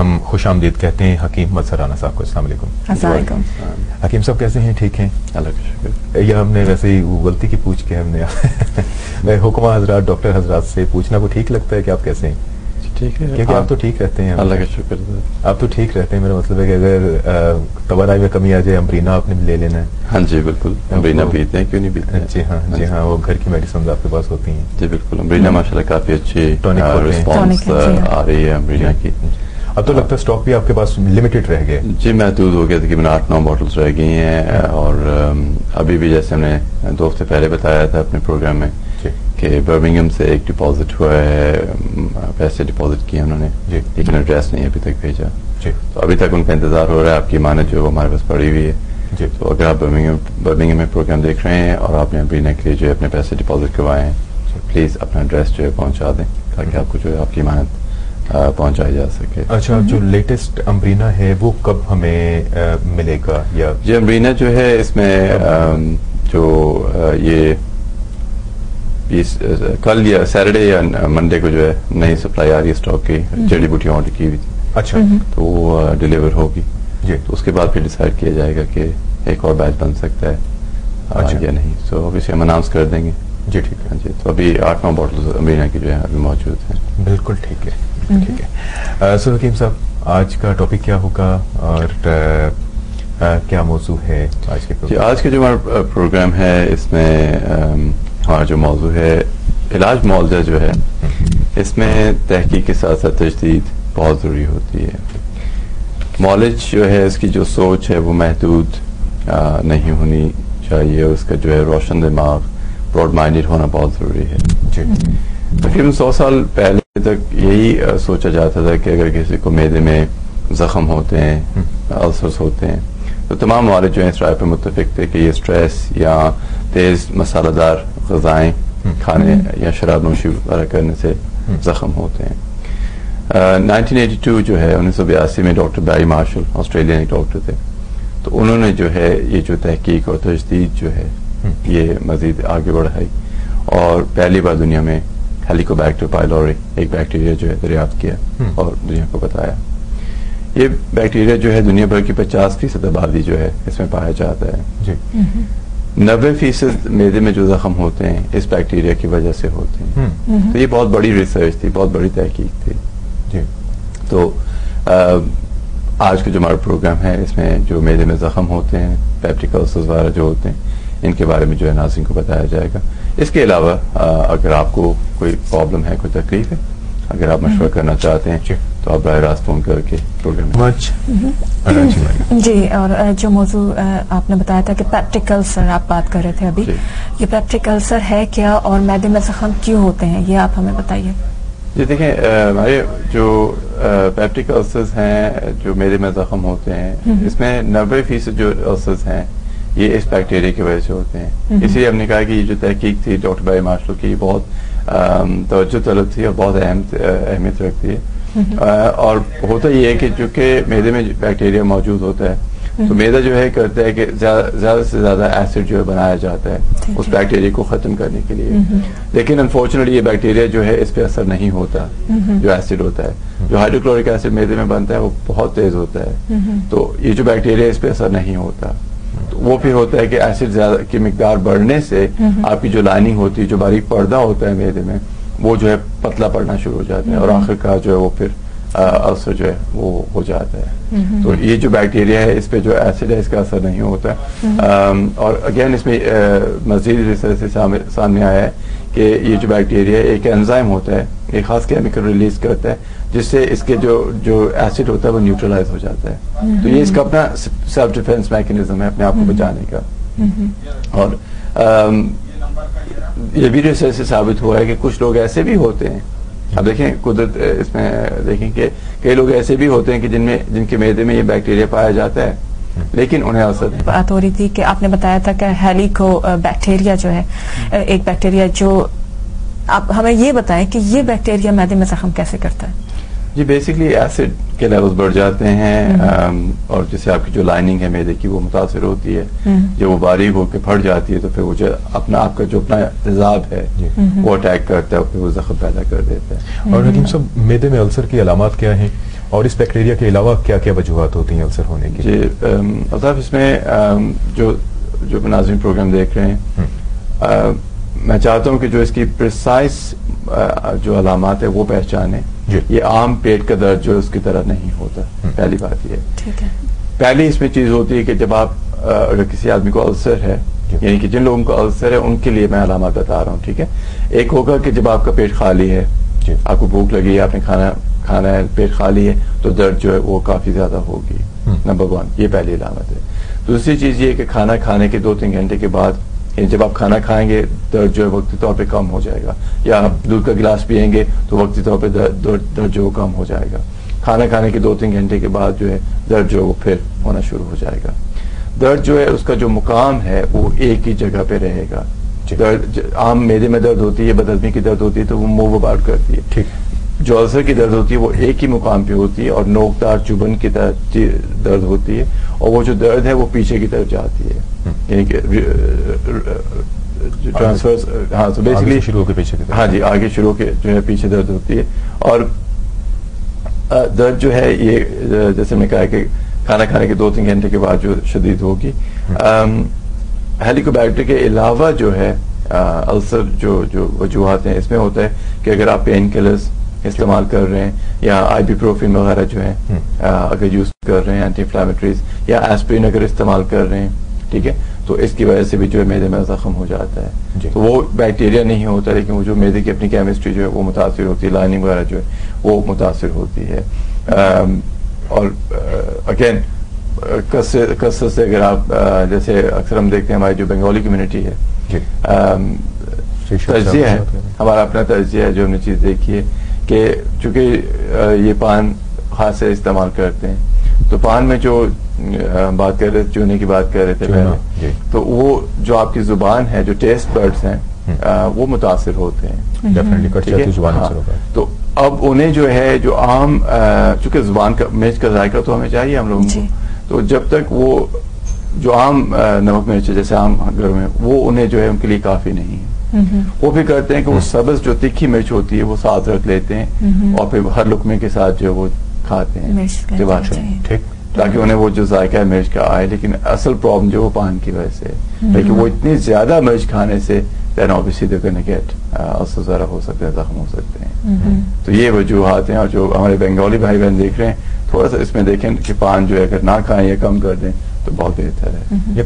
ہم خوش آمدید کہتے ہیں حکیم مظہر رانا صاحب کو. السلام علیکم. السلام علیکم. حکیم صاحب کیسے ہیں؟ ٹھیک ہیں؟ اللہ کا شکر. یہ ہم نے ویسے ہی غلطی کی پوچھ کے ہم نے میں حکمہ حضرات ڈاکٹر حضرات سے پوچھنا کو ٹھیک لگتا ہے کہ آپ کیسے ہیں؟ ٹھیک ہے کیونکہ آپ تو ٹھیک رہتے ہیں. اللہ کا شکر. آپ تو ٹھیک رہتے ہیں. میرا مطلب ہے کہ اگر توانائی میں کمی آ جائے امبرینا آپ نے لے لینا ہے. ہاں جی بالکل. امبرینا پیتے ہیں, کیوں نہیں پیتے ہیں. جی ہاں جی ہاں, وہ گھر کی میڈیسنز آپ کے پاس ہوتی ہیں. جی بالکل. امبرینا ماشاءاللہ کافی اچھی رسپانس آ رہی ہے امبرینا کی. اب تو لگتا ہے اسٹاک بھی آپ کے پاس لمیٹڈ رہ گئے. جی محدود ہو گیا, تقریباً 8-9 بوٹلس رہ گئی ہیں. اور ابھی بھی جیسے ہم نے 2 ہفتے پہلے بتایا تھا اپنے پروگرام میں کہ برمنگھم سے ایک ڈپازٹ ہوا ہے, پیسے ڈپازٹ کیے انہوں نے, لیکن ایڈریس نہیں ابھی تک بھیجا. تو ابھی تک ان کا انتظار ہو رہا ہے. آپ کی امانت جو ہے وہ ہمارے پاس پڑی ہوئی ہے. تو اگر آپ برمنگھم میں پروگرام دیکھ رہے ہیں اور آپ نے امبرینا کے لیے جو ہے اپنے پیسے ڈپازٹ کروائے ہیں, پلیز اپنا ایڈریس جو ہے پہنچا دیں تاکہ آپ کو جو ہے آپ کی امانت پہنچائی جا سکے. اچھا, جو لیٹسٹ امبرینا ہے وہ کب ہمیں ملے گا؟ یا جی امبرینا جو ہے اس میں جو یہ کل یا سیٹرڈے یا منڈے کو جو ہے نئی سپلائی آ رہی ہے اسٹاک کی. جڑی بوٹیاں آرڈر کی ہوئی تھی. اچھا, تو وہ ڈیلیور ہوگی. جی, تو اس کے بعد پھر ڈیسائیڈ کیا جائے گا کہ ایک اور بیچ بن سکتا ہے یا نہیں. سو ابھی ہم اناؤنس کر دیں گے. جی ٹھیک ہے. جی, تو ابھی 8-9 بوٹل امبرینا کی جو ہے ابھی موجود ہیں. بالکل ٹھیک ہے. ٹھیک ہے. سو حکیم صاحب آج کا ٹاپک کیا ہوگا اور کیا موضوع ہے آج کے پروگرام؟ جی آج کا جو ہمارا پروگرام ہے اس میں ہمارا جو موضوع ہے علاج معالجہ جو ہے, اس میں تحقیق کے ساتھ ساتھ تجدید بہت ضروری ہوتی ہے. معالج جو ہے اس کی جو سوچ ہے وہ محدود نہیں ہونی چاہیے. اس کا جو ہے روشن دماغ, براڈ مائنڈڈ ہونا بہت ضروری ہے. جی, تقریباً 100 سال پہلے تک یہی سوچا جاتا تھا کہ اگر کسی کو معدے میں زخم ہوتے ہیں, السرز ہوتے ہیں, تو تمام معالج جو ہیں اس رائے پر متفق تھے کہ یہ اسٹریس یا تیز مسالہ دار غذائیں کھانے یا شراب نوشی وغیرہ کرنے سے زخم ہوتے ہیں. 1982 جو ہے 1982 میں ڈاکٹر بیری مارشل آسٹریلین ایک ڈاکٹر تھے, تو انہوں نے جو ہے یہ جو تحقیق اور تجدید جو ہے یہ مزید آگے بڑھائی اور پہلی بار دنیا میں ہیلیکوبیکٹر پائلوری ایک بیکٹیریا جو ہے دریافت کیا اور دنیا کو بتایا. یہ بیکٹیریا جو ہے دنیا بھر کی 50% آبادی جو ہے اس میں پایا جاتا ہے. جی, 90% معدے میں جو زخم ہوتے ہیں اس بیکٹیریا کی وجہ سے ہوتے ہیں. تو یہ بہت بڑی ریسرچ تھی, بہت بڑی تحقیق تھی. جی, تو آج کا جو ہمارا پروگرام ہے اس میں جو معدے میں زخم ہوتے ہیں, پیپٹک ألسرز وغیرہ جو ہوتے ہیں, ان کے بارے میں جو ہے ناظرین کو بتایا جائے گا. اس کے علاوہ اگر آپ کو کوئی پرابلم ہے, کوئی تکلیف ہے, اگر آپ مشورہ کرنا چاہتے ہیں تو آپ براہ راست فون کر کے پروگرام. جی, اور جو موضوع آپ نے بتایا تھا کہ پیپٹک ألسر آپ بات کر رہے تھے ابھی, یہ پیپٹک ألسر ہے کیا اور معدے میں زخم کیوں ہوتے ہیں, یہ آپ ہمیں بتائیے. جی دیکھیں, ہمارے جو پیپٹک ألسرز ہیں جو معدے میں زخم ہوتے ہیں, اس میں 90% جو ألسرز ہیں یہ اس بیکٹیریا کی وجہ سے ہوتے ہیں. اسی لیے ہم نے کہا کہ یہ جو تحقیق تھی ڈاکٹر بیری مارشل کی بہت توجہ طلب تھی اور بہت اہمیت رکھتی ہے. اور ہوتا یہ ہے کہ چونکہ معدے میں بیکٹیریا موجود ہوتا ہے تو معدہ جو ہے کرتا ہے کہ زیادہ سے زیادہ ایسڈ جو ہے بنایا جاتا ہے اس بیکٹیریا کو ختم کرنے کے لیے. لیکن انفارچونیٹلی یہ بیکٹیریا جو ہے اس پہ اثر نہیں ہوتا. جو ایسڈ ہوتا ہے, جو ہائیڈروکلورک ایسڈ معدے میں بنتا ہے وہ بہت تیز ہوتا ہے. تو یہ جو بیکٹیریا اس پہ اثر نہیں ہوتا. تو وہ پھر ہوتا ہے کہ ایسڈ زیادہ کی مقدار بڑھنے سے آپ کی جو لائننگ ہوتی ہے, جو باریک پردہ ہوتا ہے معدے میں, وہ جو ہے پتلا پڑنا شروع ہو جاتا ہے اور آخر کار جو ہے وہ پھر ألسر جو ہے وہ ہو جاتا ہے. تو یہ جو بیکٹیریا ہے اس پہ جو ایسڈ ہے اس کا اثر نہیں ہوتا ہے. اور اگین اس میں مزید ریسرچ سے سامنے آیا ہے کہ یہ جو بیکٹیریا ہے ایک انزائم ہوتا ہے, ایک خاص کیمیکل ریلیز کرتا ہے جس سے اس کے جو ایسڈ ہوتا ہے وہ نیوٹرلائز ہو جاتا ہے. تو یہ اس کا اپنا سیلف ڈیفینس میکینزم ہے اپنے آپ کو بچانے کا. اور یہ بھی ریسرچ سے ثابت ہوا ہے کہ کچھ لوگ ایسے بھی ہوتے ہیں, اب دیکھیں قدرت اس میں دیکھیں کہ کئی لوگ ایسے بھی ہوتے ہیں کہ جن کے معدے میں یہ بیکٹیریا پایا جاتا ہے لیکن انہیں اثر نہیں. بات ہو رہی تھی کہ آپ نے بتایا تھا کہ ہیلیکو بیکٹیریا جو ہے ایک بیکٹیریا, جو آپ ہمیں یہ بتائیں کہ یہ بیکٹیریا معدے میں زخم کیسے کرتا ہے. جی بیسکلی ایسڈ کے لیولز بڑھ جاتے ہیں اور جیسے آپ کی جو لائننگ ہے معدے کی وہ متاثر ہوتی ہے. جب وہ باریک ہو کے پھٹ جاتی ہے تو پھر وہ جو اپنا آپ کا جو اپنا تیزاب ہے وہ اٹیک کرتا ہے اور پھر وہ زخم پیدا کر دیتا ہے. اور حکیم صاحب معدے میں السر کی علامات کیا ہیں اور اس بیکٹیریا کے علاوہ کیا کیا وجوہات ہوتی ہیں السر ہونے کی؟ جی الطاف اس میں جو ناظرین پروگرام دیکھ رہے ہیں میں چاہتا ہوں کہ جو اس کی پریسائز جو علامات ہے وہ پہچانے. یہ عام پیٹ کا درد جو اس کی طرح نہیں ہوتا. پہلی بات یہ پہلی اس میں چیز ہوتی ہے کہ جب آپ اگر کسی آدمی کو السر ہے یعنی کہ جن لوگوں کو السر ہے ان کے لیے میں علامات بتا رہا ہوں. ٹھیک ہے, ایک ہوگا کہ جب آپ کا پیٹ خالی ہے, آپ کو بھوک لگی ہے, آپ نے کھانا ہے, پیٹ خالی ہے تو درد جو ہے وہ کافی زیادہ ہوگی. نمبر 1 یہ پہلی علامت ہے. دوسری چیز یہ کہ کھانا کھانے کے 2-3 گھنٹے کے بعد جب آپ کھانا کھائیں گے درد جو ہے وقتی طور پہ کم ہو جائے گا, یا آپ دودھ کا گلاس پیئیں گے تو وقتی طور پہ درد جو ہے کم ہو جائے گا. کھانا کھانے کے 2-3 گھنٹے کے بعد جو ہے درد جو ہے وہ پھر ہونا شروع ہو جائے گا. درد جو ہے اس کا جو مقام ہے وہ ایک ہی جگہ پہ رہے گا. عام معدے میں درد ہوتی ہے, بدہضمی کی درد ہوتی ہے تو وہ موو اباؤٹ کرتی ہے. ٹھیک, جو السر کی درد ہوتی ہے وہ ایک ہی مقام پہ ہوتی ہے اور نوکدار چبھن کی درد ہوتی ہے, اور وہ جو درد ہے وہ پیچھے کی طرف جاتی ہے. یعنی کہ ٹرانسفر تو بیسکلی شروع کے پیچھے جی آگے شروع کے جو ہے پیچھے درد ہوتی ہے. اور درد جو ہے یہ جیسے میں کہا کہ کھانا کھانے کے 2-3 گھنٹے کے بعد جو شدید ہوگی. ہیلیکوبیکٹر کے علاوہ جو ہے السر جو وجوہات ہیں اس میں ہوتا ہے کہ اگر آپ پین کلرز استعمال کر رہے ہیں یا آئی بی پروفین وغیرہ جو ہے اگر یوز کر رہے ہیں, اینٹی انفلیمیٹریز یا ایسپرین اگر استعمال کر رہے ہیں, ٹھیک ہے, تو اس کی وجہ سے بھی جو ہے معدے میں زخم ہو جاتا ہے. تو وہ بیکٹیریا نہیں ہوتا لیکن وہ جو معدے کی اپنی کیمسٹری جو ہے وہ متاثر ہوتی ہے, لائننگ وغیرہ جو ہے وہ متاثر ہوتی ہے. اور اگین کثرت سے اگر آپ جیسے اکثر ہم دیکھتے ہیں ہماری جو بنگالی کمیونٹی ہے تجزیہ ہے, ہمارا اپنا تجزیہ ہے جو ہم نے چیز دیکھی ہے کہ چونکہ یہ پان خاص سے استعمال کرتے ہیں تو پان میں جو بات کر رہے تھے, چونے کی بات کر رہے تھے پہلے, تو وہ جو آپ کی زبان ہے, جو ٹیسٹ برڈز ہیں وہ متاثر ہوتے ہیں. تو اب انہیں جو ہے جو عام چونکہ زبان کا مرچ کا ذائقہ تو ہمیں چاہیے ہم لوگوں کو, تو جب تک وہ جو عام نمک مرچ ہے جیسے عام گھروں میں وہ انہیں جو ہے ان کے لیے کافی نہیں ہے. وہ بھی کرتے ہیں کہ وہ سبز جو تکھی مرچ ہوتی ہے وہ ساتھ رکھ لیتے ہیں اور پھر ہر لقمے کے ساتھ جو ہے وہ کھاتے ہیں تاکہ انہیں وہ جو ذائقہ ہے مرچ کا آئے. لیکن اصل پرابلم جو وہ پان کی وجہ سے ہے, لیکن وہ اتنی زیادہ مرچ کھانے سے then obviously they're going to get ulcers ذرا ہو سکتے ہیں, زخم ہو سکتے ہیں. تو یہ وجوہات ہیں. اور جو ہمارے بنگالی بھائی بہن دیکھ رہے ہیں تھوڑا سا اس میں دیکھیں کہ پان جو ہے اگر نہ کھائیں یا کم کر دیں تو بہت بہتر ہے.